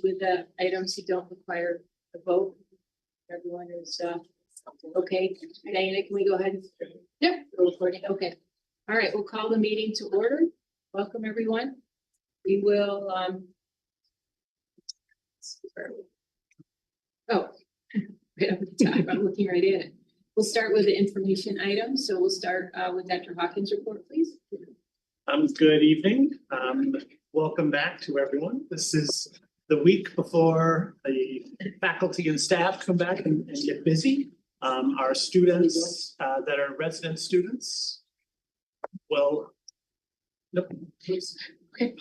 with the items who don't require a vote? Everyone is okay. Diana, can we go ahead? Yep, recording. Okay. All right, we'll call the meeting to order. Welcome, everyone. We will right up the top. I'm looking right at it. We'll start with the information items. So we'll start with Dr. Hawkins' report, please. Good evening. Welcome back to everyone. This is the week before the faculty and staff come back and get busy. Our students that are resident students will, nope. Okay.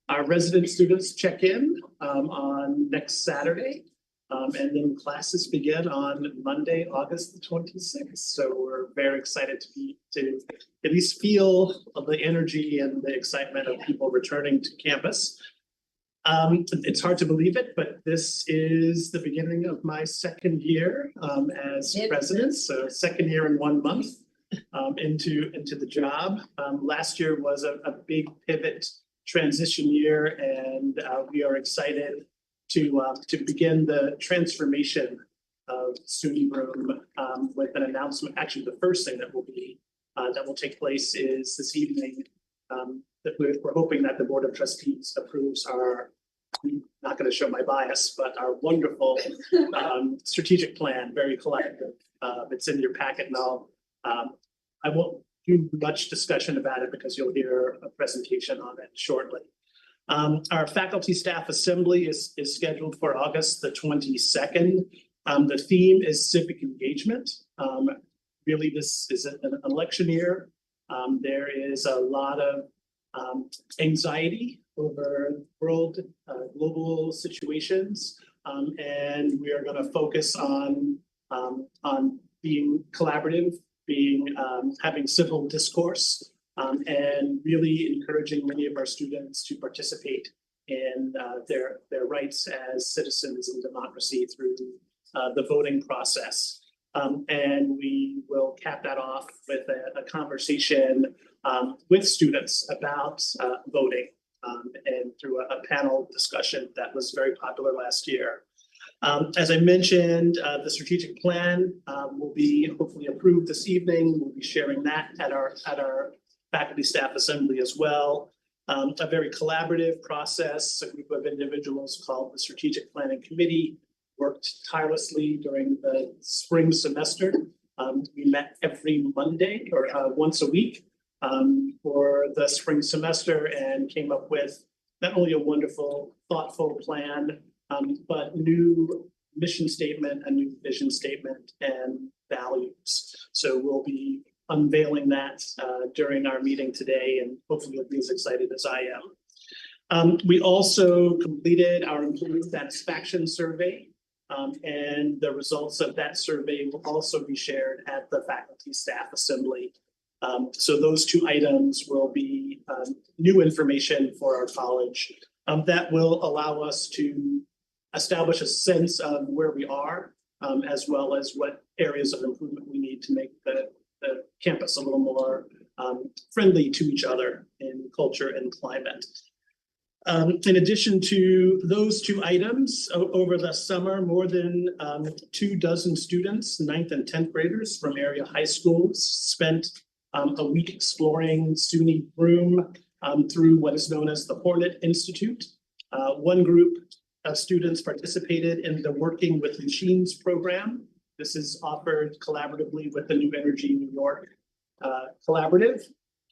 Our resident students check in on next Saturday. And then classes begin on Monday, August the 26th. So we're very excited to at least feel the energy and the excitement of people returning to campus. It's hard to believe it, but this is the beginning of my second year as president. So second year and 1 month into the job. Last year was a big pivot transition year, and we are excited to begin the transformation of SUNY Broome with an announcement. Actually, the first thing that will take place is this evening that we're hoping that the Board of Trustees approves our, I'm not going to show my bias, but our wonderful strategic plan, very collective. It's in your packet now. I won't do much discussion about it because you'll hear a presentation on it shortly. Our faculty staff assembly is scheduled for August the 22nd. The theme is civic engagement. Really, this is an election year. There is a lot of anxiety over world, global situations, and we are going to focus on being collaborative, having civil discourse. And really encouraging many of our students to participate in their rights as citizens in democracy through the voting process. And we will cap that off with a conversation with students about voting and through a panel discussion that was very popular last year. As I mentioned, the strategic plan will be hopefully approved this evening. We'll be sharing that at our faculty staff assembly as well. A very collaborative process. A group of individuals called the Strategic Planning Committee worked tirelessly during the spring semester. We met every Monday or once a week for the spring semester and came up with not only a wonderful, thoughtful plan, but new mission statement, a new vision statement, and values. So we'll be unveiling that during our meeting today, and hopefully you'll be as excited as I am. We also completed our employee satisfaction survey, and the results of that survey will also be shared at the faculty staff assembly. So those two items will be new information for our college that will allow us to establish a sense of where we are, as well as what areas of improvement we need to make the campus a little more friendly to each other in culture and climate. In addition to those two items, over the summer, more than 24 students, 9th and 10th graders from area high schools spent a week exploring SUNY Broome through what is known as the Hornet Institute. One group of students participated in the Working with Machines program. This is offered collaboratively with the New Energy New York Collaborative.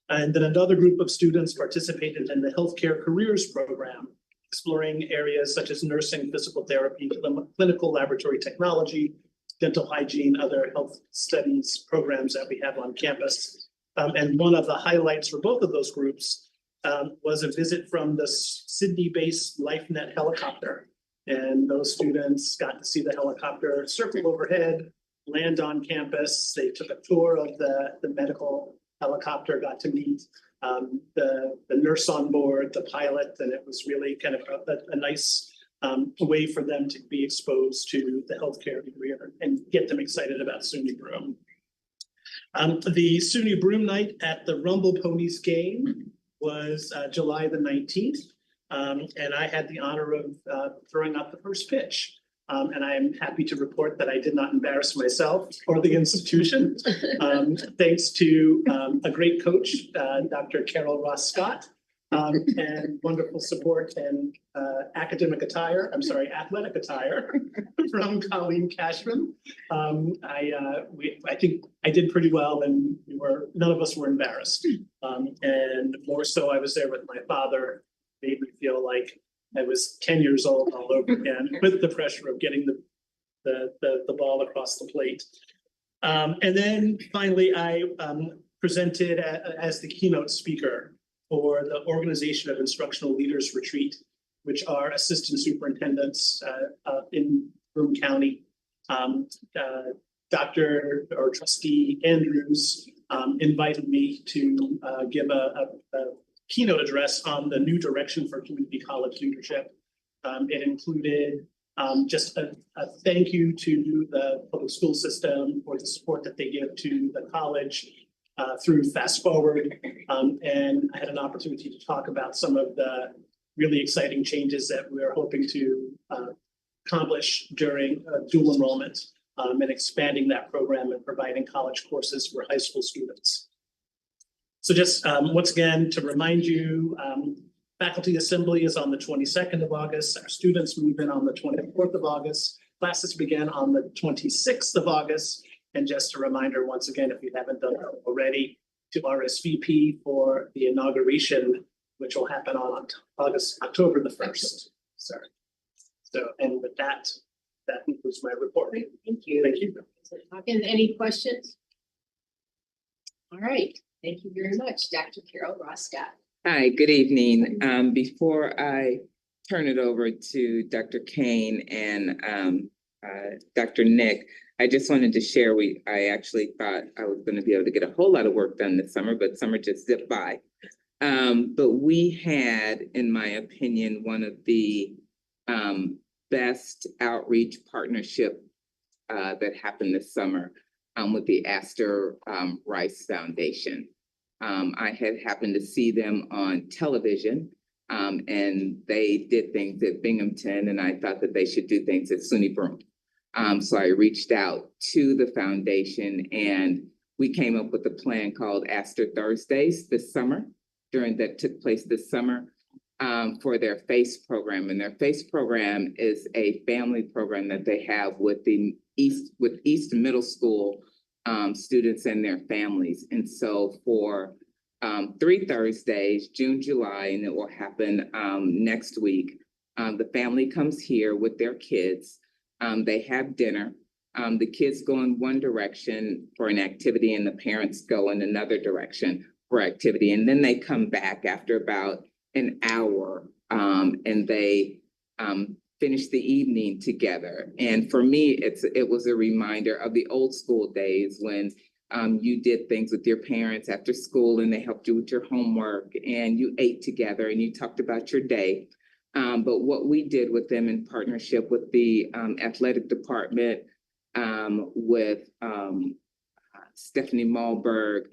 And then another group of students participated in the Healthcare Careers program, exploring areas such as nursing, physical therapy, clinical laboratory technology, dental hygiene, other health studies programs that we have on campus. And one of the highlights for both of those groups was a visit from the Sydney-based LifeNet helicopter. And those students got to see the helicopter circle overhead, land on campus. They took a tour of the medical helicopter, got to meet the nurse on board, the pilot, and it was really kind of a nice way for them to be exposed to the healthcare career and get them excited about SUNY Broome. The SUNY Broome night at the Rumble Ponies game was July the 19th. and I had the honor of throwing out the first pitch. And I am happy to report that I did not embarrass myself or the institution, thanks to a great coach, Dr. Carol Ross Scott, and wonderful support and athletic attire from Colleen Cashman. I think I did pretty well, and none of us were embarrassed. And more so, I was there with my father, made me feel like I was 10 years old all over again with the pressure of getting the ball across the plate. And then finally, I presented as the keynote speaker for the Organization of Instructional Leaders Retreat, which are assistant superintendents in Broome County. Dr. or Trustee Andrews invited me to give a keynote address on the new direction for community college leadership. It included just a thank you to the public school system for the support that they give to the college through Fast Forward. And I had an opportunity to talk about some of the really exciting changes that we're hoping to accomplish during dual enrollment and expanding that program and providing college courses for high school students. So just once again, to remind you, faculty assembly is on the 22nd of August. Our students move in on the 24th of August. Classes begin on the 26th of August. And just a reminder, once again, if you haven't done it already, to RSVP for the inauguration, which will happen on October the 1st. Sorry. So, and with that, that concludes my report. Great, thank you. Thank you. And any questions? All right, thank you very much, Dr. Carol Ross Scott. Hi, good evening. Before I turn it over to Dr. Kane and Dr. Nick, I just wanted to share, I actually thought I was going to be able to get a whole lot of work done this summer, but summer just zipped by. But we had, in my opinion, one of the best outreach partnership that happened this summer with the Astor Rice Foundation. I had happened to see them on television, and they did things at Binghamton, and I thought that they should do things at SUNY Broome. So I reached out to the foundation, and we came up with a plan called Astor Thursdays this summer, that took place this summer for their FACE program. And their FACE program is a family program that they have with East Middle School students and their families. And so for 3 Thursdays, June, July, and it will happen next week, the family comes here with their kids. They have dinner. The kids go in one direction for an activity and the parents go in another direction for activity. And then they come back after about an hour and they finish the evening together. And for me, it was a reminder of the old school days when you did things with your parents after school and they helped you with your homework and you ate together and you talked about your day. But what we did with them in partnership with the athletic department, with Stephanie Malberg,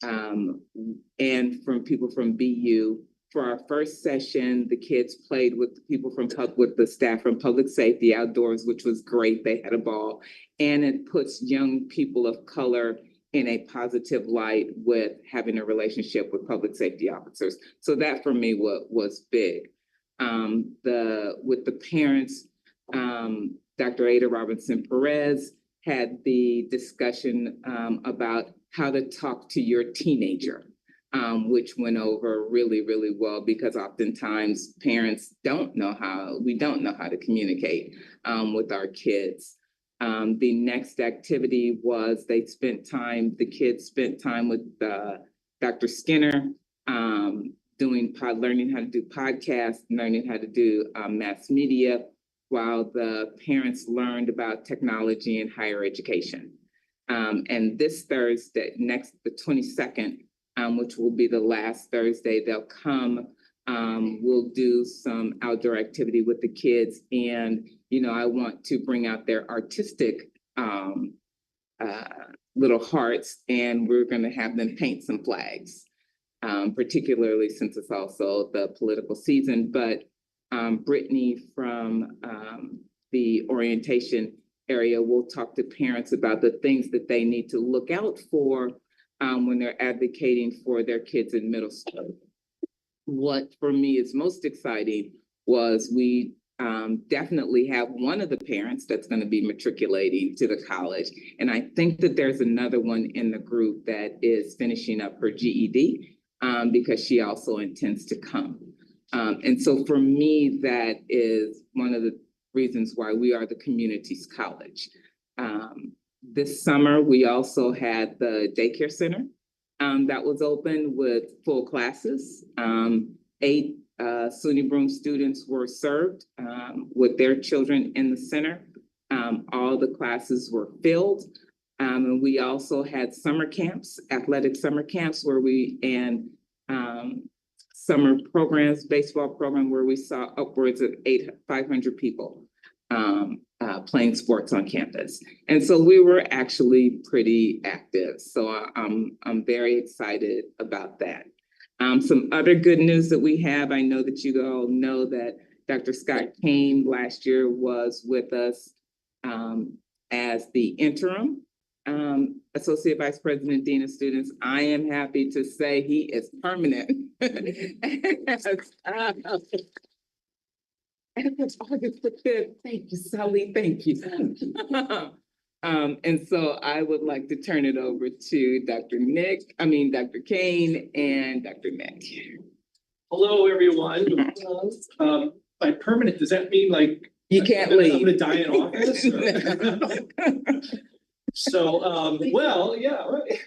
and from people from BU, for our first session, the kids played with the staff from public safety outdoors, which was great. They had a ball, and it puts young people of color in a positive light with having a relationship with public safety officers. So that for me was big. With the parents, Dr. Ada Robinson Perez had the discussion about how to talk to your teenager, which went over really, really well, because oftentimes parents don't know how to communicate with our kids. The next activity was the kids spent time with Dr. Skinner, learning how to do podcasts, learning how to do mass media, while the parents learned about technology and higher education. And this Thursday, the 22nd, which will be the last Thursday, they'll come, we'll do some outdoor activity with the kids. And, I want to bring out their artistic little hearts, and we're going to have them paint some flags. particularly since it's also the political season. But Brittany from the orientation area will talk to parents about the things that they need to look out for when they're advocating for their kids in middle school. What for me is most exciting was we definitely have one of the parents that's going to be matriculating to the college. And I think that there's another one in the group that is finishing up her GED because she also intends to come. And so for me, that is one of the reasons why we are the community's college. This summer, we also had the daycare center that was open with full classes. 8 SUNY Broome students were served with their children in the center. All the classes were filled. And we also had summer camps, athletic summer camps and summer programs, baseball program where we saw upwards of 500 people playing sports on campus. And so we were actually pretty active. So I'm very excited about that. Some other good news that we have, I know that you all know that Dr. Scott Kane last year was with us as the interim Associate Vice President, Dean of Students. I am happy to say he is permanent. Thank you, Sally. Thank you. And so I would like to turn it over to Dr. Kane and Dr. Nick. Hello, everyone. By permanent, does that mean like you can't I'm leave? I'm gonna die in office? So, well, yeah, right.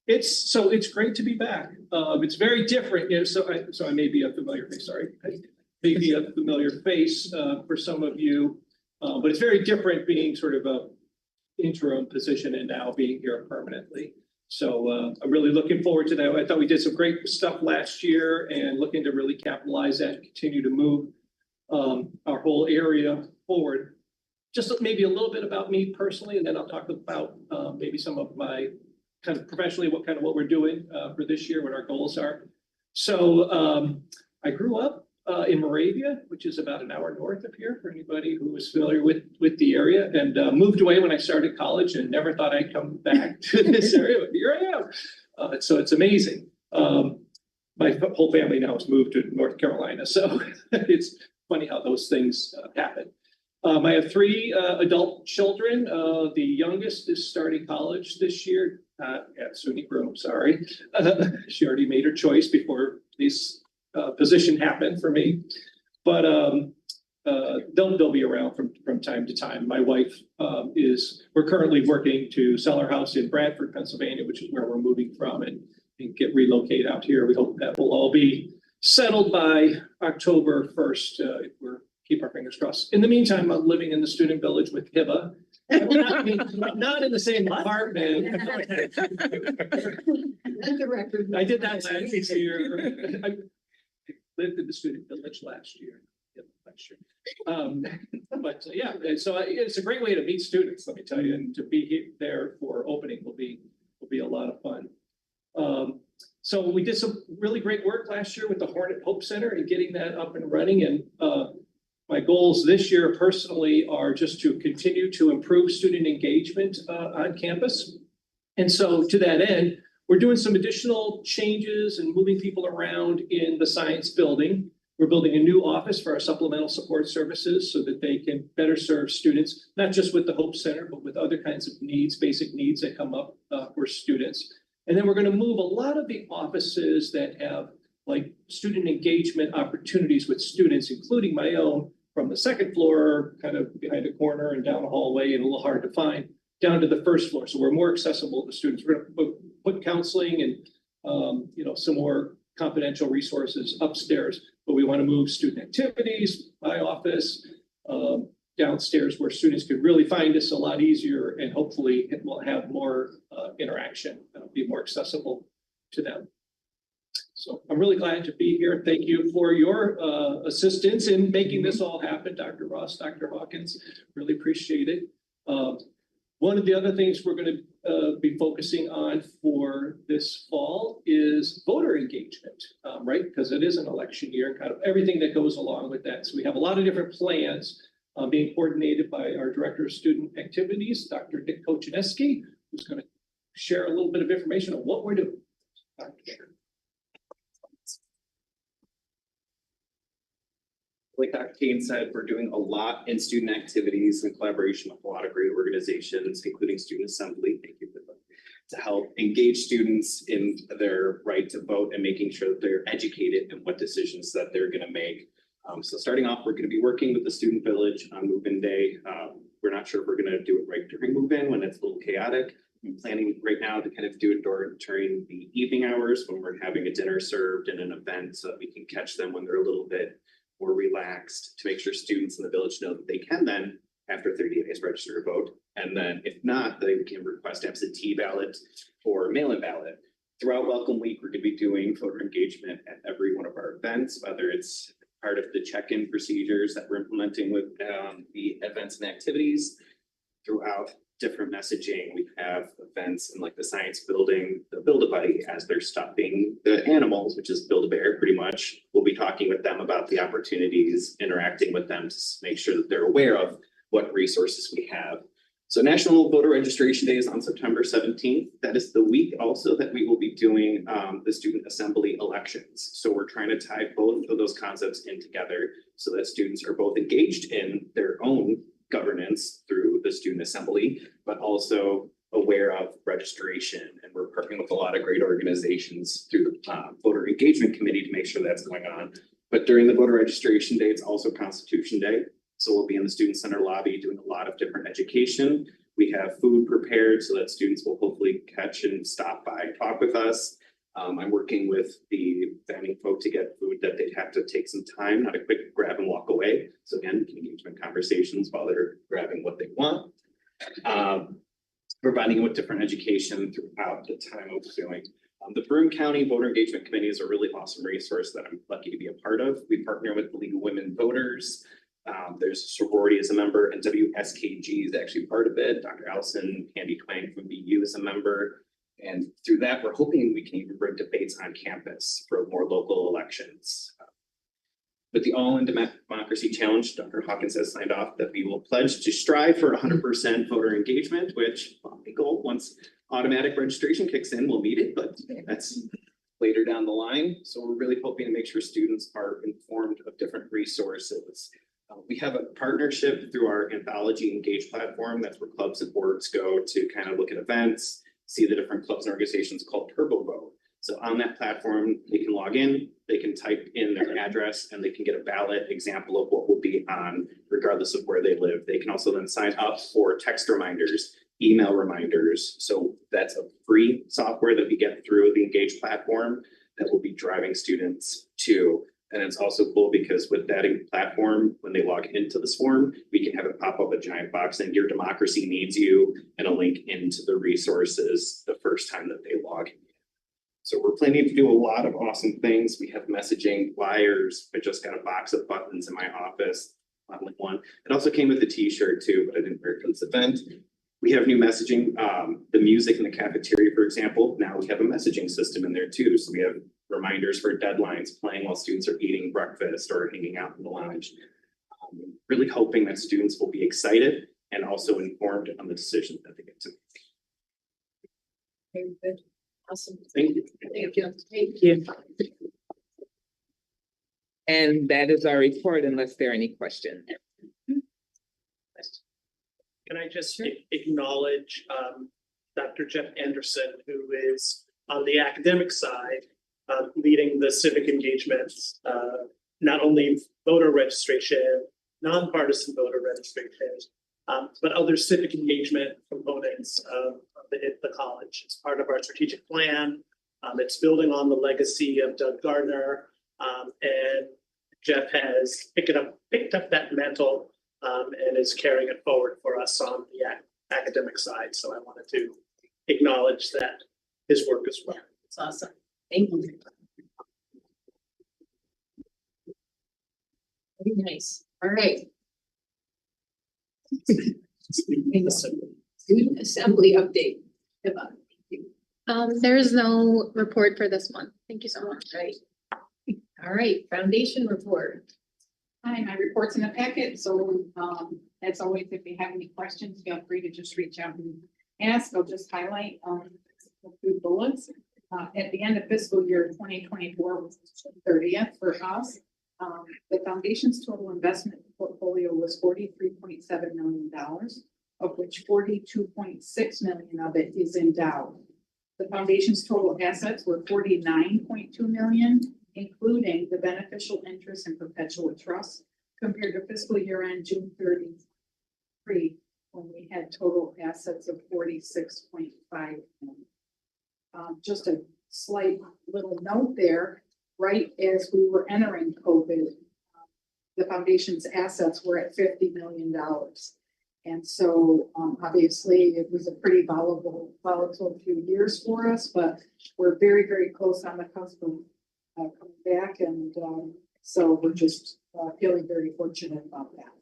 It's great to be back. It's very different, you know. So I may be a familiar face. Sorry, maybe a familiar face for some of you, but it's very different being sort of a interim position and now being here permanently. So I'm really looking forward to that. I thought we did some great stuff last year and looking to really capitalize that and continue to move our whole area forward. Just maybe a little bit about me personally, and then I'll talk about maybe some of my kind of professionally, what we're doing for this year, what our goals are. So I grew up in Moravia, which is about an hour north of here for anybody who is familiar with the area, and moved away when I started college and never thought I'd come back to this area, but here I am. So it's amazing. My whole family now has moved to North Carolina, so it's funny how those things happen. I have 3 adult children. The youngest is starting college this year at SUNY Broome, sorry. She already made her choice before this position happened for me. But they'll be around from time to time. My wife we're currently working to sell our house in Bradford, Pennsylvania, which is where we're moving from, and get relocated out here. We hope that will all be settled by October 1st. If we're keep our fingers crossed. In the meantime, I'm living in the student village with Hiba. Not in the same apartment. The record. I did that last year. I lived in the student village last year. But yeah, so it's a great way to meet students, let me tell you, and to be there for opening will be a lot of fun. So we did some really great work last year with the Hornet Hope Center and getting that up and running. And my goals this year personally are just to continue to improve student engagement on campus. And so to that end, we're doing some additional changes and moving people around in the science building. We're building a new office for our supplemental support services so that they can better serve students, not just with the Hope Center, but with other kinds of needs, basic needs that come up for students. And then we're going to move a lot of the offices that have like student engagement opportunities with students, including my own, from the second floor, kind of behind a corner and down a hallway and a little hard to find, down to the first floor. So we're more accessible to students. We're going to put counseling and some more confidential resources upstairs, but we want to move student activities, my office, downstairs where students could really find us a lot easier, and hopefully it will have more interaction and be more accessible to them. So I'm really glad to be here. Thank you for your assistance in making this all happen, Dr. Ross, Dr. Hawkins. Really appreciate it. One of the other things we're going to be focusing on for this fall is voter engagement, right? Because it is an election year, and kind of everything that goes along with that. So we have a lot of different plans being coordinated by our Director of Student Activities, Dr. Nick Kochaneski, who's going to share a little bit of information on what we're doing. Like Dr. Kane said, we're doing a lot in student activities in collaboration with a lot of great organizations, including Student Assembly. Thank you for that. To help engage students in their right to vote and making sure that they're educated in what decisions that they're going to make. So starting off, we're going to be working with the Student Village on move-in day. We're not sure if we're going to do it right during move-in when it's a little chaotic. I'm planning right now to kind of do it during the evening hours when we're having a dinner served and an event so that we can catch them when they're a little bit more relaxed, to make sure students in the village know that they can then, after 30 days, register to vote. And then if not, they can request absentee ballot or mail-in ballot. Throughout Welcome Week, we're going to be doing voter engagement at every one of our events, whether it's part of the check-in procedures that we're implementing with the events and activities. Throughout different messaging, we have events in like the science building, the Build-A-Buddy, as they're stuffing the animals, which is Build-A-Bear pretty much. We'll be talking with them about the opportunities, interacting with them to make sure that they're aware of what resources we have. So National Voter Registration Day is on September 17th. That is the week also that we will be doing the Student Assembly elections. So we're trying to tie both of those concepts in together so that students are both engaged in their own governance through the Student Assembly, but also aware of registration. And we're partnering with a lot of great organizations through the Voter Engagement Committee to make sure that's going on. But during the Voter Registration Day, it's also Constitution Day. So we'll be in the Student Center lobby doing a lot of different education. We have food prepared so that students will hopefully catch and stop by, talk with us. I'm working with the family folk to get food that they'd have to take some time, not a quick grab and walk away. So again, we can engage in conversations while they're grabbing what they want. Providing them with different education throughout the time of doing. The Broome County Voter Engagement Committee is a really awesome resource that I'm lucky to be a part of. We partner with the League of Women Voters. There's a sorority as a member, and WSKG is actually part of it. Dr. Allison, Candy Twang from BU is a member. And through that, we're hoping we can even bring debates on campus for more local elections. With the All-in Democracy Challenge, Dr. Hawkins has signed off that we will pledge to strive for 100% voter engagement, which the goal, once automatic registration kicks in, we'll meet it, but that's later down the line. So we're really hoping to make sure students are informed of different resources. We have a partnership through our Anthology Engage platform. That's where clubs and boards go to kind of look at events, see the different clubs and organizations called Turbo Vote. So on that platform, they can log in, they can type in their address, and they can get a ballot example of what will be on, regardless of where they live. They can also then sign up for text reminders, email reminders. So that's a free software that we get through the Engage platform that will be driving students to. And it's also cool because with that platform, when they log into this form, we can have it pop up a giant box saying your democracy needs you and a link into the resources the first time that they log in. So we're planning to do a lot of awesome things. We have messaging, flyers. I just got a box of buttons in my office. Like one. It also came with a t-shirt too, but I didn't wear it for this event. We have new messaging, the music in the cafeteria, for example. Now we have a messaging system in there too. So we have reminders for deadlines playing while students are eating breakfast or hanging out in the lounge. Really hoping that students will be excited and also informed on the decisions that they get to make. Very good. Awesome. Thank you. Thank you. Thank you. And that is our report unless there are any questions. Can I just acknowledge Dr. Jeff Anderson, who is on the academic side, leading the civic engagements, not only voter registration, nonpartisan voter registration, but other civic engagement components of the college. It's part of our strategic plan. It's building on the legacy of Doug Gardner, and Jeff has picked up that mantle and is carrying it forward for us on the academic side. So I wanted to acknowledge that his work as well. It's awesome. Thank you. Very nice. All right. Student assembly update. Emma, thank you. There's no report for this month. Thank you so much. Right. All right, foundation report. Hi, my report's in the packet, so as always, if you have any questions, feel free to just reach out and ask. I'll just highlight a few bullets. At the end of fiscal year 2024 was June 30th for us. The foundation's total investment portfolio was $43.7 million, of which 42.6 million of it is endowed. The foundation's total assets were 49.2 million, including the beneficial interest in perpetual trust, compared to fiscal year end June 30th, when we had total assets of 46.5 million. Just a slight little note there, right as we were entering COVID, the foundation's assets were at $50 million. And so obviously it was a pretty volatile few years for us, but we're very, very close on the cusp of coming back. And so we're just feeling very fortunate about that.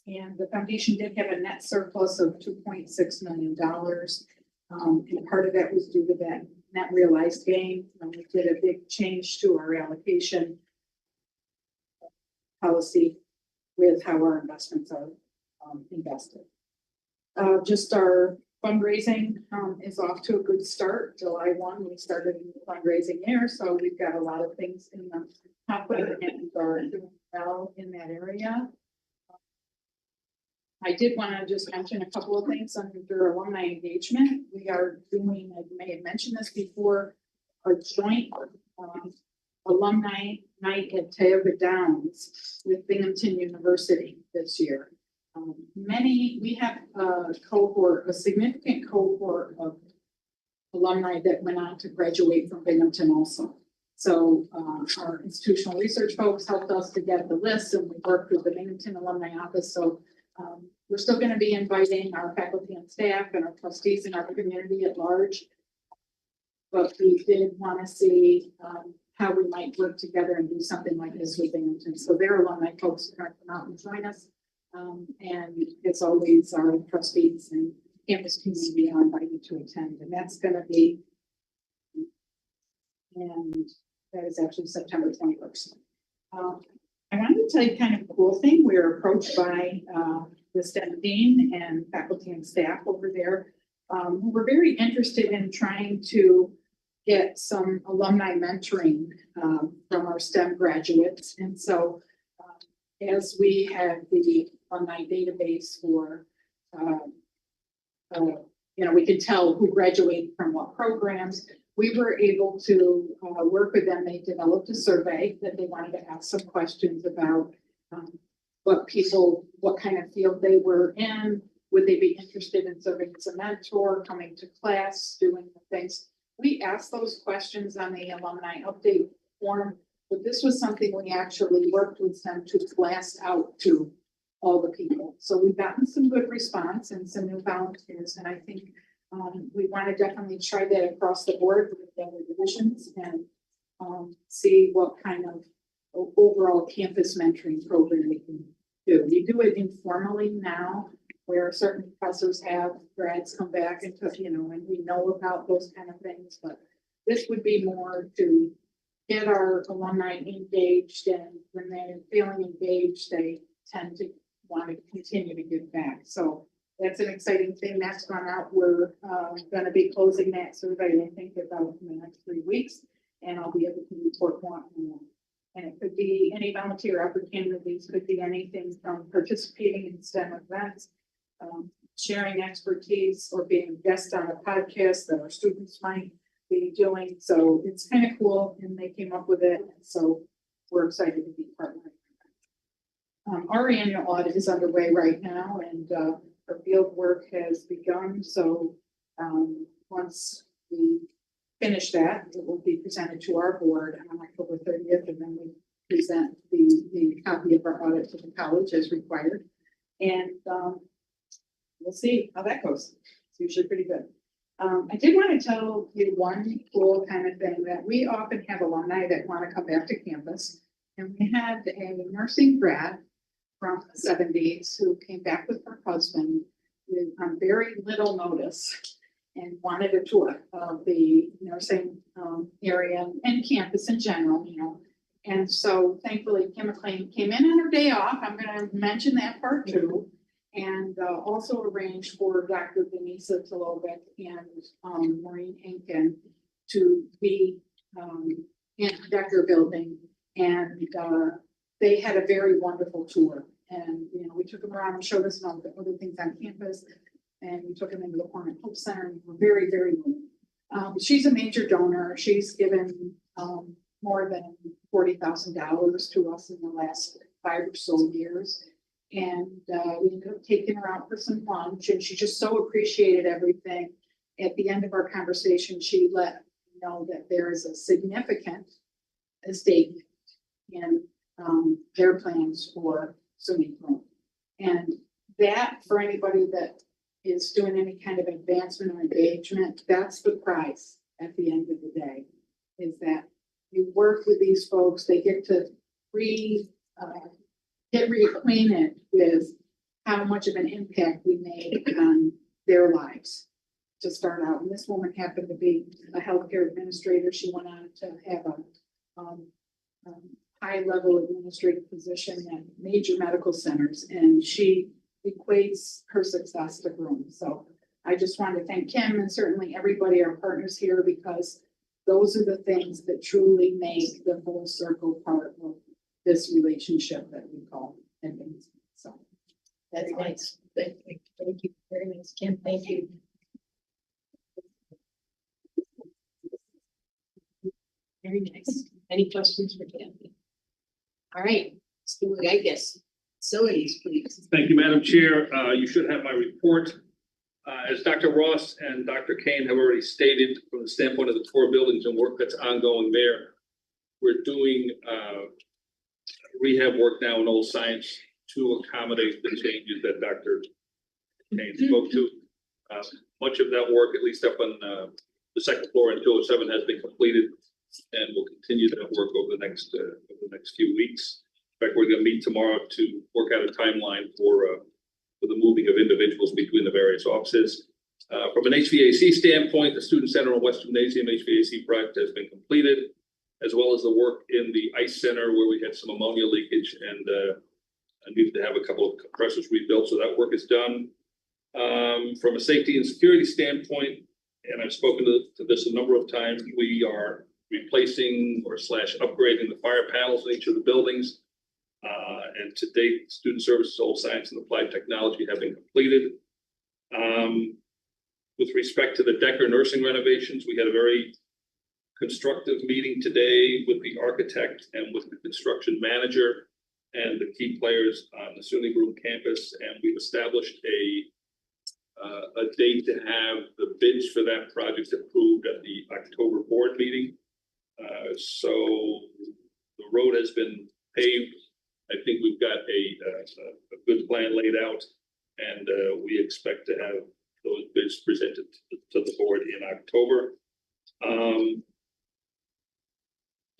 And the foundation did have a net surplus of $2.6 million. And part of that was due to that net realized gain. We did a big change to our allocation policy with how our investments are invested. Just our fundraising is off to a good start. July 1, we started fundraising there, so we've got a lot of things in the pipeline and are doing well in that area. I did want to just mention a couple of things under alumni engagement. We are doing, I may have mentioned this before, a joint alumni night at Tioga Downs with Binghamton University this year. We have a significant cohort of alumni that went on to graduate from Binghamton also. So our institutional research folks helped us to get the list, and we worked with the Binghamton Alumni Office. So we're still going to be inviting our faculty and staff and our trustees in our community at large. But we did want to see how we might work together and do something like this with Binghamton. So their alumni folks are going to come out and join us. And as always, our trustees and campus community are invited to attend. And that's going to be, and that is actually September 21st. I wanted to tell you kind of a cool thing. We were approached by the STEM dean and faculty and staff over there who were very interested in trying to get some alumni mentoring from our STEM graduates. And so as we have the alumni database for, we could tell who graduated from what programs. We were able to work with them. They developed a survey that they wanted to ask some questions about what kind of field they were in. Would they be interested in serving as a mentor, coming to class, doing the things? We asked those questions on the alumni update form, but this was something we actually worked with them to blast out to all the people. So we've gotten some good response and some new volunteers, and I think we want to definitely try that across the board with the other divisions and see what kind of overall campus mentoring program we can do. We do it informally now, where certain professors have grads come back and and we know about those kind of things. But this would be more to get our alumni engaged, and when they're feeling engaged, they tend to want to continue to give back. So that's an exciting thing that's gone out. We're going to be closing that survey, I think, about in the next 3 weeks, and I'll be able to report more on that. And it could be any volunteer opportunities, could be anything from participating in STEM events, sharing expertise, or being a guest on a podcast that our students might be doing. So it's kind of cool, and they came up with it. So we're excited to be partnering. Our annual audit is underway right now, and our field work has begun. So once we finish that, it will be presented to our board on October 30th, and then we present the copy of our audit to the college as required. And we'll see how that goes. It's usually pretty good. I did want to tell you one cool kind of thing, that we often have alumni that want to come back to campus. And we had a nursing grad from the 70s who came back with her husband on very little notice and wanted a tour of the nursing area and campus in general, And so thankfully Kim McLean came in on her day off. I'm gonna mention that part too. And also arranged for Dr. Denisa Tolovic and Maureen Inken to be in Dr. Building. And they had a very wonderful tour. And, we took them around and showed us all the other things on campus. And we took them into the Hornet Hope Center and we're very, very she's a major donor. She's given more than $40,000 to us in the last 5 or so years. And we ended up taking her out for some lunch and she just so appreciated everything. At the end of our conversation, she let me know that there is a significant estate in their plans for SUNY Broome. And that, for anybody that is doing any kind of advancement or engagement, that's the prize at the end of the day, is that you work with these folks, they get to get reacquainted with how much of an impact we made on their lives to start out. And this woman happened to be a healthcare administrator. She went on to have a high-level administrative position at major medical centers, and she equates her success to Broome. So I just want to thank Kim and certainly everybody, our partners here, because those are the things that truly make the full circle part of this relationship that we call advancement. So That's nice. Thank you very much, Kim. Thank you. Very nice. Any questions for Kim? All right, let's do it, I guess. Facilities, please. Thank you, Madam Chair. You should have my report. As Dr. Ross and Dr. Kane have already stated, from the standpoint of the 4 buildings and work that's ongoing there, we're doing rehab work now in Old Science to accommodate the changes that Dr. Kane spoke to. Much of that work, at least up on the second floor in 207, has been completed, and we'll continue that work over the next few weeks. In fact, we're going to meet tomorrow to work out a timeline for the moving of individuals between the various offices. From an HVAC standpoint, the Student Center and West Gymnasium HVAC project has been completed, as well as the work in the ice center where we had some ammonia leakage and I needed to have a couple of compressors rebuilt, so that work is done. From a safety and security standpoint, and I've spoken to this a number of times, we are replacing or upgrading the fire panels in each of the buildings. And to date, student services, old science, and applied technology have been completed. With respect to the Decker nursing renovations, we had a very constructive meeting today with the architect and with the construction manager and the key players on the SUNY Broome campus, and we've established a date to have the bids for that project approved at the October board meeting. So the road has been paved. I think we've got a good plan laid out, and we expect to have those bids presented to the board in October.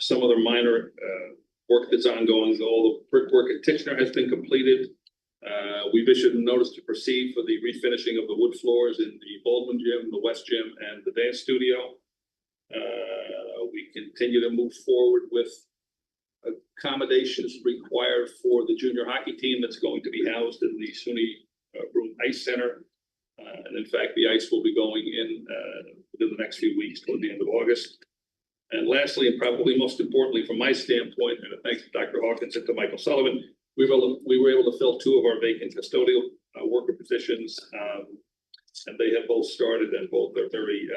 Some other minor work that's ongoing, all the brickwork at Tichenor has been completed. We've issued a notice to proceed for the refinishing of the wood floors in the Baldwin Gym, the West Gym, and the dance studio. We continue to move forward with accommodations required for the junior hockey team that's going to be housed in the SUNY Broome Ice Center. And in fact, the ice will be going in within the next few weeks toward the end of August. And lastly, and probably most importantly from my standpoint, and thanks to Dr. Hawkins and to Michael Sullivan, we were able to fill 2 of our vacant custodial worker positions, and they have both started, and both are very,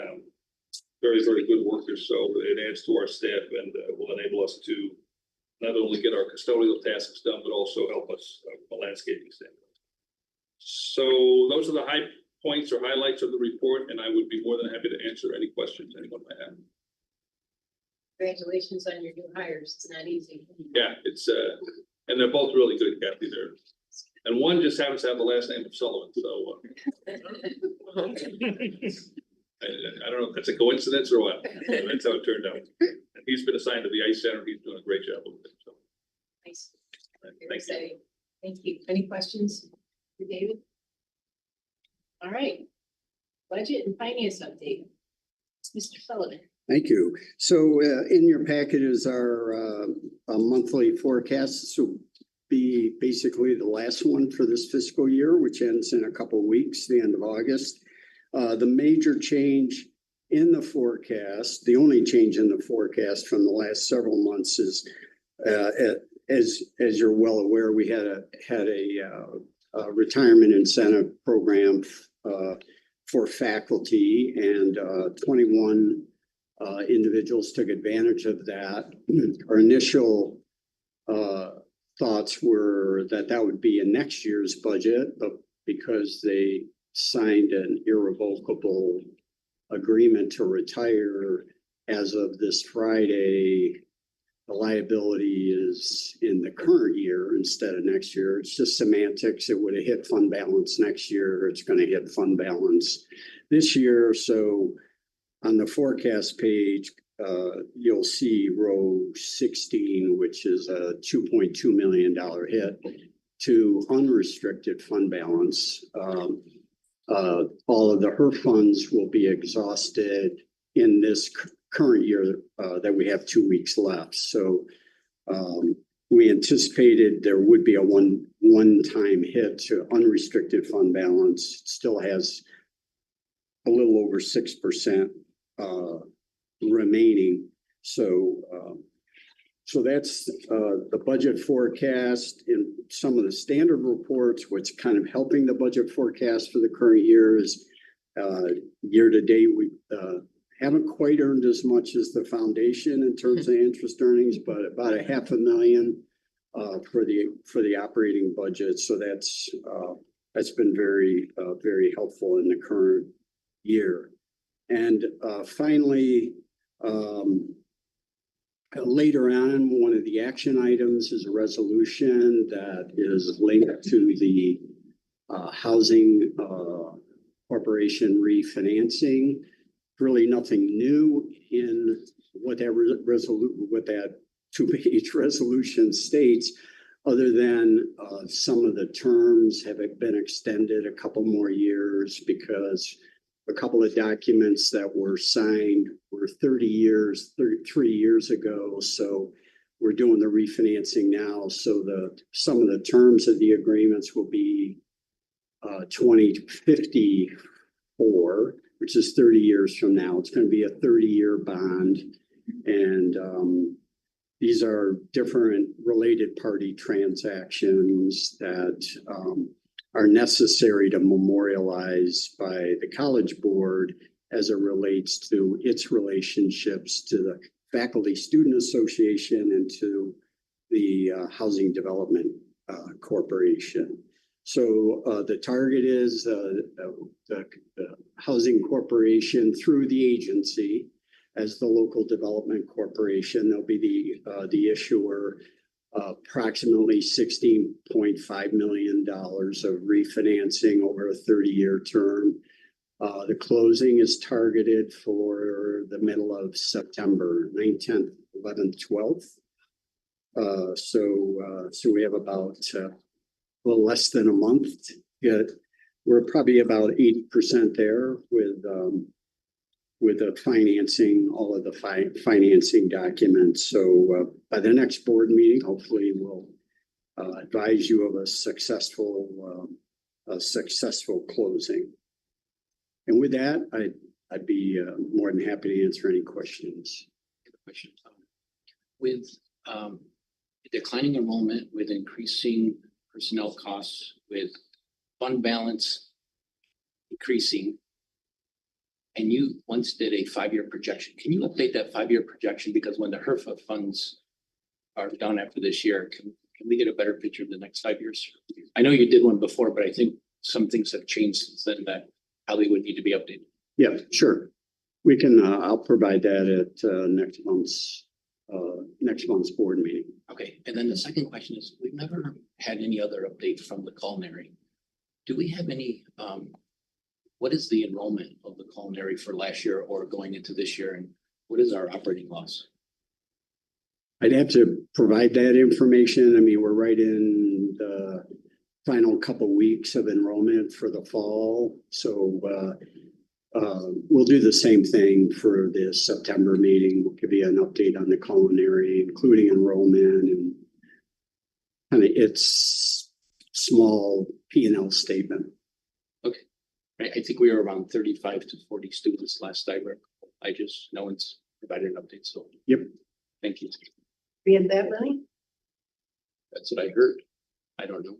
very good workers. So it adds to our staff and will enable us to not only get our custodial tasks done, but also help us from a landscaping standpoint. So those are the high points or highlights of the report, and I would be more than happy to answer any questions anyone might have. Congratulations on your new hires. It's not easy. Yeah, it's and they're both really good, Kathy. And one just happens to have the last name of Sullivan, so I don't know if that's a coincidence or what. That's how it turned out. And he's been assigned to the ice center. He's doing a great job with it. So. Nice. Thank you. Thank you. Any questions for David? All right. Budget and finance update. Mr. Sullivan. Thank you. So in your packet is our monthly forecast. This will be basically the last one for this fiscal year, which ends in a couple of weeks, the end of August. The major change in the forecast, the only change in the forecast from the last several months is, as you're well aware, we had a retirement incentive program for faculty, and 21 individuals took advantage of that. Our initial thoughts were that would be in next year's budget, but because they signed an irrevocable agreement to retire as of this Friday, the liability is in the current year instead of next year. It's just semantics. It would have hit fund balance next year. It's going to hit fund balance this year. So on the forecast page, you'll see row 16, which is a $2.2 million hit to unrestricted fund balance. All of the HERF funds will be exhausted in this current year that we have 2 weeks left. So we anticipated there would be a one-time hit to unrestricted fund balance. It still has a little over 6% remaining. So that's the budget forecast. In some of the standard reports, what's kind of helping the budget forecast for the current year is year to date, we haven't quite earned as much as the foundation in terms of interest earnings, but about $500,000 for the operating budget. So that's been very helpful in the current year. And finally, later on, one of the action items is a resolution that is linked to the housing corporation refinancing. Really nothing new in what that two-page resolution states, other than some of the terms have been extended a couple more years because a couple of documents that were signed were 33 years ago. So we're doing the refinancing now. So some of the terms of the agreements will be 2054, which is 30 years from now. It's going to be a 30-year bond. And these are different related party transactions that are necessary to memorialize by the College Board as it relates to its relationships to the Faculty Student Association and to the Housing Development Corporation. So the target is the Housing Corporation through the agency as the local development corporation. They'll be the issuer. Approximately $16.5 million of refinancing over a 30-year term. The closing is targeted for the middle of September, 9th, 10th, 11th, 12th. So we have about a little less than a month to get. We're probably about 80% there with the financing, all of the financing documents. So by the next board meeting, hopefully we'll advise you of a successful closing. And with that, I'd be more than happy to answer any questions. With declining enrollment, with increasing personnel costs, with fund balance increasing, and you once did a 5-year projection. Can you update that 5-year projection? Because when the HERFA funds are done after this year, can we get a better picture of the next 5 years? I know you did one before, but I think some things have changed since then that probably would need to be updated. Yeah, sure. We can, I'll provide that at next month's board meeting. Okay, and then the second question is, we've never had any other update from the culinary. Do we have any, what is the enrollment of the culinary for last year or going into this year? And what is our operating loss? I'd have to provide that information. I mean, we're right in the final couple weeks of enrollment for the fall. So we'll do the same thing for this September meeting. We'll give you an update on the culinary, including enrollment and kind of its small P&L statement. I think we were around 35 to 40 students last I read. No one's provided an update, so. Yep. Thank you. We have that many? That's what I heard. I don't know.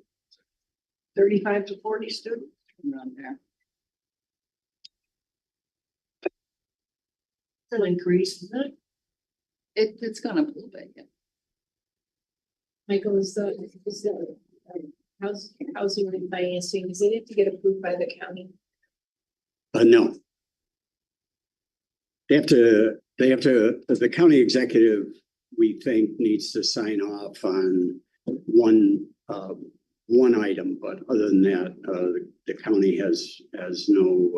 35 to 40 students? Around there. It's an increase, isn't it? It's gone up a little bit, yeah. Michael, is the housing and financing, does it have to get approved by the county? No. The county executive, we think, needs to sign off on one item, but other than that, the county has no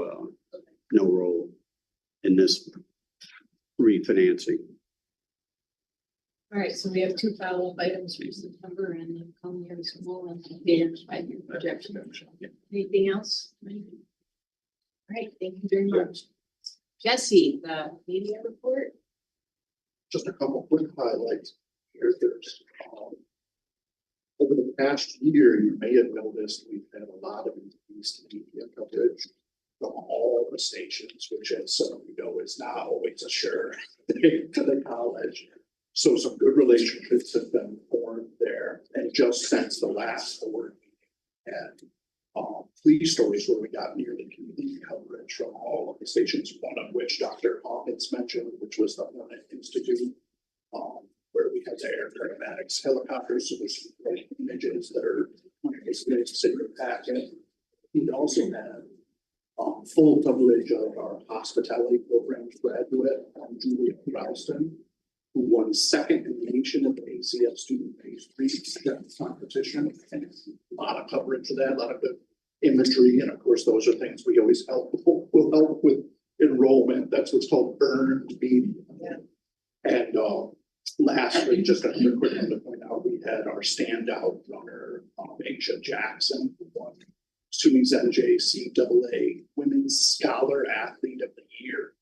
role in this refinancing. All right, so we have two follow-up items for September and the culinary school and their 5-year projection. Anything else? All right, thank you very much. Jesse, the media report. Just a couple quick highlights. There's over the past year, you may have noticed we've had a lot of increased media coverage from all the stations, which, as some of you know, is not always a sure to the college. So some good relationships have been formed there. And just since the last board meeting, and 3 stories where we got nearly community coverage from all of the stations, one of which Dr. Hawkins mentioned, which was the Hornet Institute, where we had the air paramedics helicopters. So there's some great images that are in your packet. We also had full coverage of our hospitality programs graduate, Julia Ralston, who won second in the nation at the ACF Student Phase 3 competition. And a lot of coverage of that, a lot of good imagery. And of course, those are things we always will help with enrollment. That's what's called earned media. And lastly, just another quick one to point out, we had our standout runner, Asia Jackson, who won SUNY's NJCAA Women's Scholar Athlete of the Year.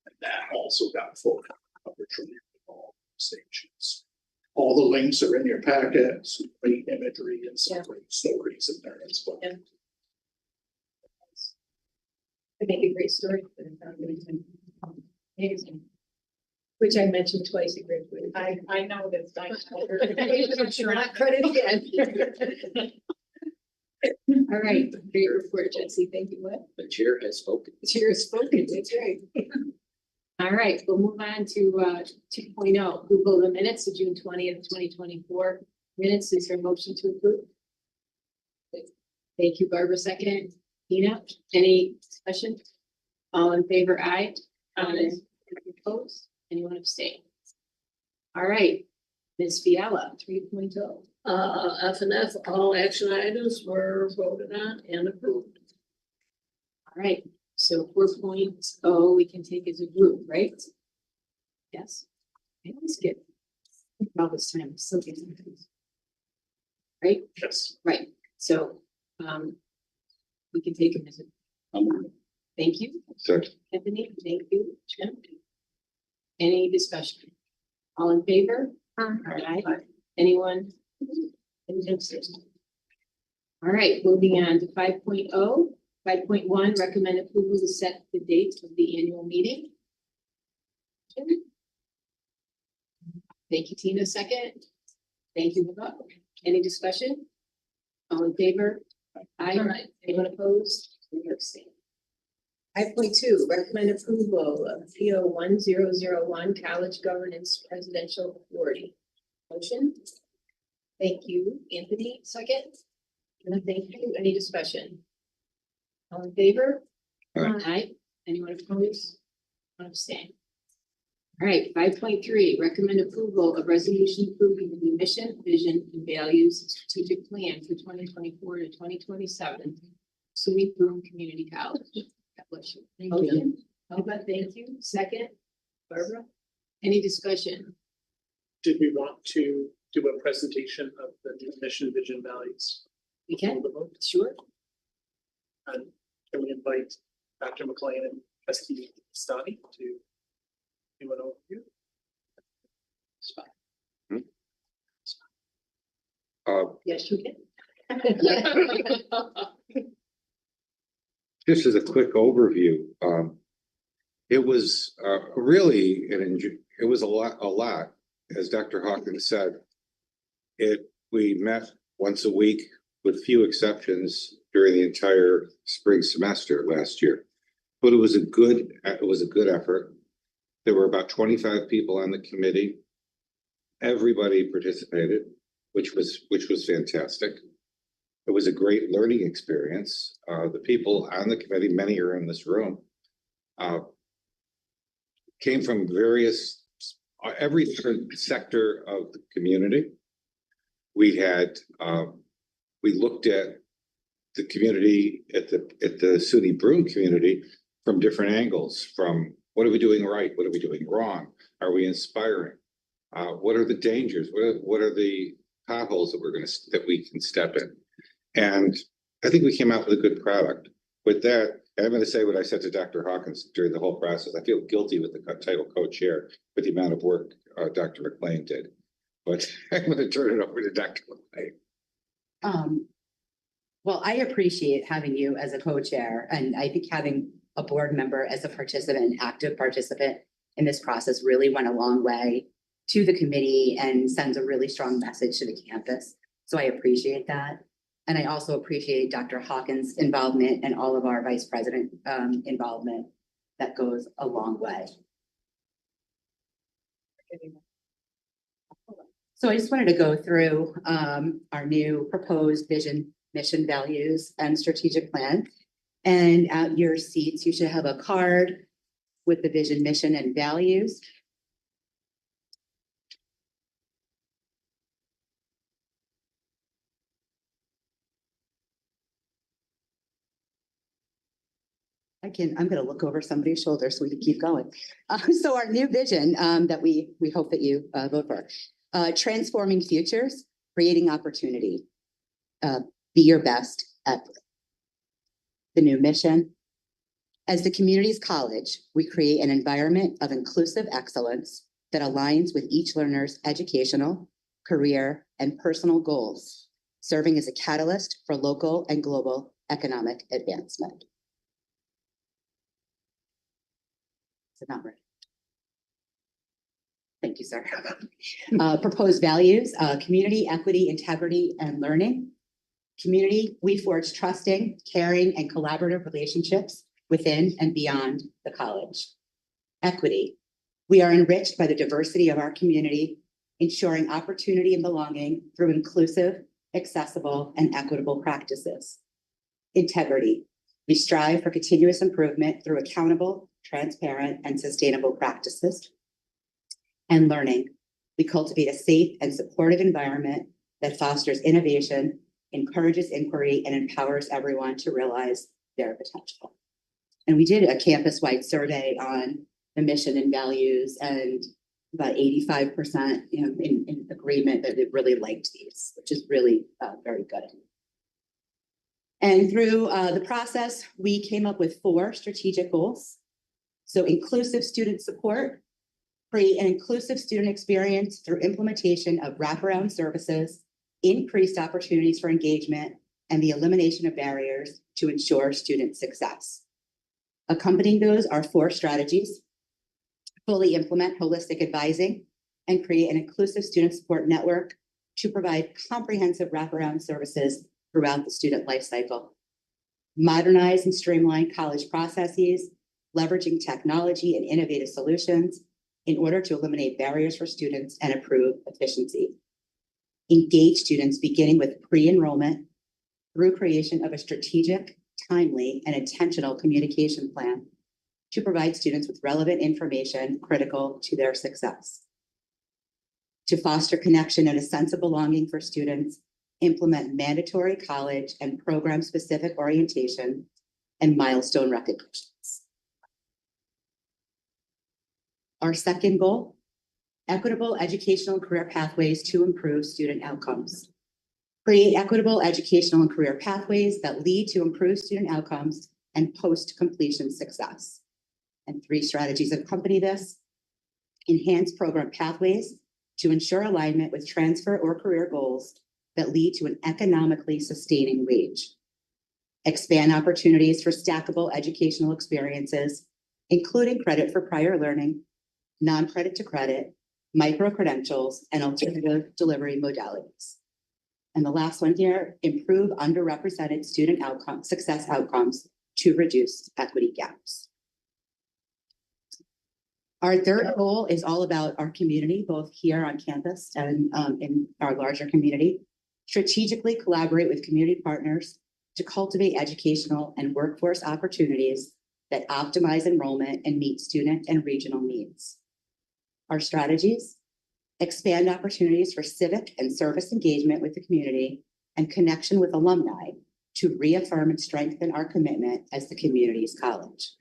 And that also got full coverage from all stations. All the links are in your packet, some great imagery and some great stories in there as well. Yeah. I think a great story. Amazing. Which I mentioned twice in graduate. I know this. I'm sure not credit again. All right, great report, Jesse. Thank you. What? The chair has spoken. The chair has spoken. That's right. All right, we'll move on to 2.0, approval of the minutes of June 20th, 2024. Minutes, is there a motion to approve? Thank you, Barbara. Second. Tina, any discussion? All in favor, aye. Aye. Opposed? Anyone abstain? All right, Ms. Fiala, 3.0. F and F, all action items were voted on and approved. All right, so 4.0 we can take as a group, right? Yes. I always get all this time, I'm still getting things. Right? Yes. Right, so we can take them as a. Thank you. Second. Anthony, thank you. Jim. Any discussion? All in favor? Aye. Anyone? All right, moving on to 5.0. 5.1, recommend approval to set the date of the annual meeting. Thank you, Tina. Second. Thank you, Rebecca. Any discussion? All in favor? Aye. Anyone opposed? 5.2, recommend approval of PO 1001 College Governance Presidential Authority. Motion. Thank you, Anthony. Second. And thank you. Any discussion? All in favor? Aye. Anyone opposed? Abstain. All right, 5.3, recommend approval of resolution approving the new mission, vision, and values strategic plan for 2024 to 2027. SUNY Broome Community College. God bless you. Thank you. Elba, thank you. Second, Barbara. Any discussion? Did we want to do a presentation of the new mission, vision, values? We can, Call the vote. sure. And can we invite Dr. McLean and Trustee Stani to do an overview? Yes, you can. Just as a quick overview, it was really it was a lot, as Dr. Hawkins said. We met once a week with few exceptions during the entire spring semester last year. But it was a good effort. There were about 25 people on the committee. Everybody participated, which was fantastic. It was a great learning experience. The people on the committee, many are in this room, came from every different sector of the community. We looked at the community at the SUNY Broome community from different angles, from what are we doing right? What are we doing wrong? Are we inspiring? What are the dangers? What are the potholes that we can step in? And I think we came out with a good product. With that, I'm going to say what I said to Dr. Hawkins during the whole process. I feel guilty with the title co-chair with the amount of work Dr. McLean did. But I'm going to turn it over to Dr. McLean. Well, I appreciate having you as a co-chair, and I think having a board member as a participant, active participant in this process really went a long way to the committee and sends a really strong message to the campus. So I appreciate that. And I also appreciate Dr. Hawkins' involvement and all of our vice president involvement. That goes a long way. So I just wanted to go through our new proposed vision, mission, values, and strategic plan. And at your seats, you should have a card with the vision, mission, and values. I'm going to look over somebody's shoulder so we can keep going. So our new vision that we hope that you vote for, transforming futures, creating opportunity, be your best at the new mission. As the community's college, we create an environment of inclusive excellence that aligns with each learner's educational, career, and personal goals, serving as a catalyst for local and global economic advancement. Is it not right? Thank you, sir. Proposed values, community, equity, integrity, and learning. Community, we forge trusting, caring, and collaborative relationships within and beyond the college. Equity, we are enriched by the diversity of our community, ensuring opportunity and belonging through inclusive, accessible, and equitable practices. Integrity, we strive for continuous improvement through accountable, transparent, and sustainable practices. And learning, we cultivate a safe and supportive environment that fosters innovation, encourages inquiry, and empowers everyone to realize their potential. And we did a campus-wide survey on the mission and values, and about 85% in agreement that they really liked these, which is really very good. And through the process, we came up with 4 strategic goals. So inclusive student support, create an inclusive student experience through implementation of wraparound services, increased opportunities for engagement, and the elimination of barriers to ensure student success. Accompanying those are 4 strategies: fully implement holistic advising and create an inclusive student support network to provide comprehensive wraparound services throughout the student life cycle. Modernize and streamline college processes, leveraging technology and innovative solutions in order to eliminate barriers for students and improve efficiency. Engage students beginning with pre-enrollment through creation of a strategic, timely, and intentional communication plan to provide students with relevant information critical to their success. To foster connection and a sense of belonging for students, implement mandatory college and program-specific orientation and milestone recognitions. Our second goal, equitable educational and career pathways to improve student outcomes. Create equitable educational and career pathways that lead to improved student outcomes and post-completion success. And 3 strategies accompany this. Enhance program pathways to ensure alignment with transfer or career goals that lead to an economically sustaining wage. Expand opportunities for stackable educational experiences, including credit for prior learning, non-credit to credit, micro-credentials, and alternative delivery modalities. And the last one here, improve underrepresented student success outcomes to reduce equity gaps. Our third goal is all about our community, both here on campus and in our larger community. Strategically collaborate with community partners to cultivate educational and workforce opportunities that optimize enrollment and meet student and regional needs. Our strategies: expand opportunities for civic and service engagement with the community and connection with alumni to reaffirm and strengthen our commitment as the community's college.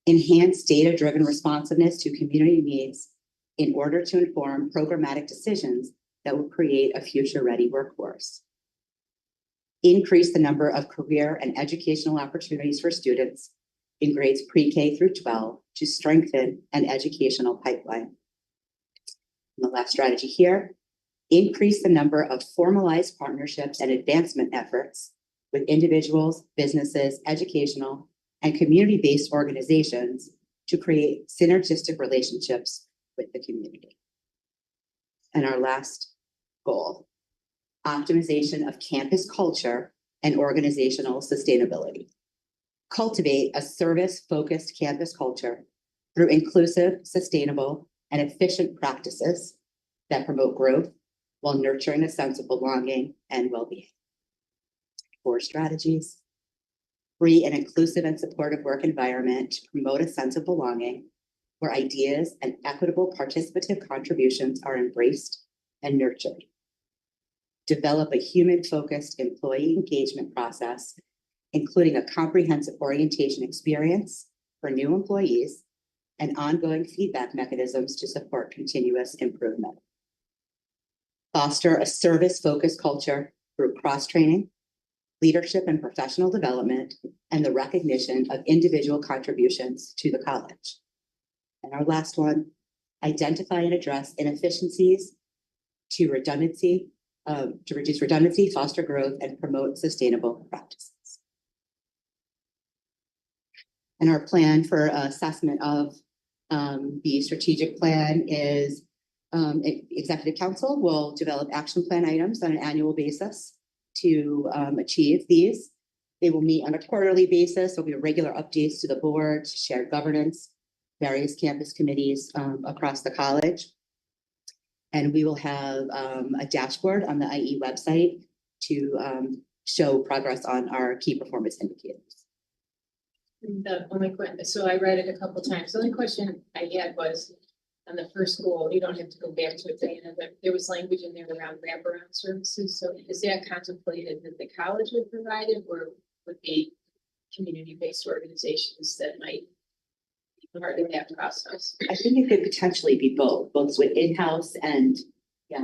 Enhance data-driven responsiveness to community needs in order to inform programmatic decisions that will create a future-ready workforce. Increase the number of career and educational opportunities for students in grades pre-K through 12 to strengthen an educational pipeline. And the last strategy here, increase the number of formalized partnerships and advancement efforts with individuals, businesses, educational, and community-based organizations to create synergistic relationships with the community. And our last goal, optimization of campus culture and organizational sustainability. Cultivate a service-focused campus culture through inclusive, sustainable, and efficient practices that promote growth while nurturing a sense of belonging and well-being. 4 strategies. Free and inclusive and supportive work environment to promote a sense of belonging where ideas and equitable participative contributions are embraced and nurtured. Develop a human-focused employee engagement process, including a comprehensive orientation experience for new employees and ongoing feedback mechanisms to support continuous improvement. Foster a service-focused culture through cross-training, leadership and professional development, and the recognition of individual contributions to the college. And our last one, identify and address inefficiencies to reduce redundancy, foster growth, and promote sustainable practices. And our plan for assessment of the strategic plan is Executive Council will develop action plan items on an annual basis to achieve these. They will meet on a quarterly basis. There'll be regular updates to the board, shared governance, various campus committees across the college. And we will have a dashboard on the IE website to show progress on our key performance indicators. The only question, so I read it a couple times. The only question I had was on the first goal, you don't have to go back to it, Diana, but there was language in there around wraparound services. So is that contemplated that the college would provide it, or would be community-based organizations that might be part of that process? I think it could potentially be both with in-house and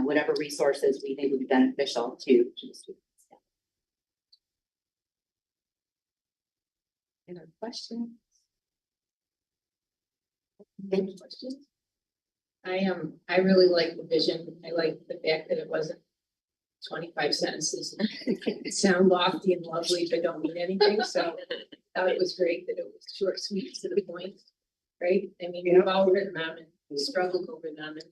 whatever resources we think would be beneficial to the students. Any other questions? Any questions? I really like the vision. I like the fact that it wasn't 25 sentences. It sound lofty and lovely, but don't mean anything. So I thought it was great that it was short, sweet, to the point. Right? I mean, we've all written them and struggled over them, and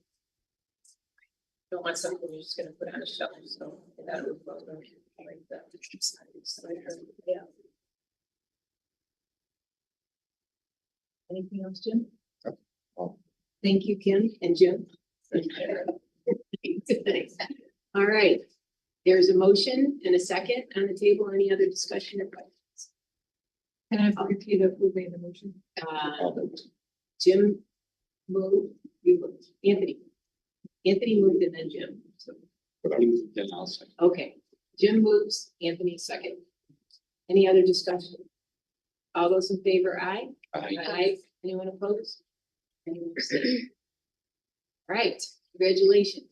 don't want something you're just going to put on a shelf. So that was well done. I like that. Yeah. Anything else, Jim? Thank you, Kim and Jim. All right. There's a motion and a second on the table. Any other discussion or questions? Can I repeat who made the motion? Jim moved, you moved, Anthony. Anthony moved and then Jim. So, Then I'll say. okay. Jim moves, Anthony second. Any other discussion? All those in favor, aye? Aye. Aye. Anyone opposed? Anyone abstain? All right, congratulations.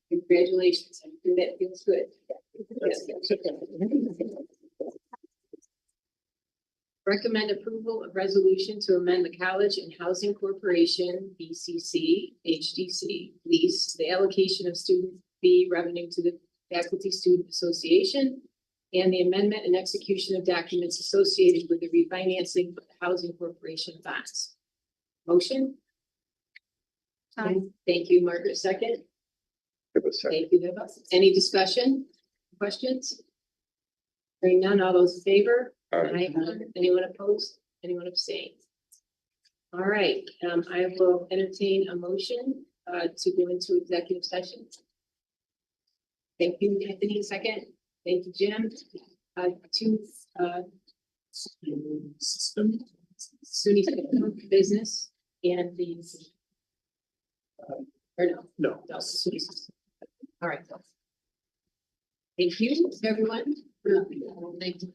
Congratulations. I'm sure that feels good. Recommend approval of resolution to amend the College and Housing Corporation, BCC, HDC lease, the allocation of student fee revenue to the Faculty Student Association, and the amendment and execution of documents associated with the refinancing of the Housing Corporation bonds. Motion? Thank you, Margaret. Second? Give a second. Thank you, Viva. Any discussion, questions? Hearing none, all those in favor? Aye. Anyone opposed? Anyone abstain? All right, I will entertain a motion to go into executive session. Thank you, Anthony, second. Thank you, Jim. System. SUNY business and the or no, No. no, SUNY system. All right. Thank you, everyone. Thank you.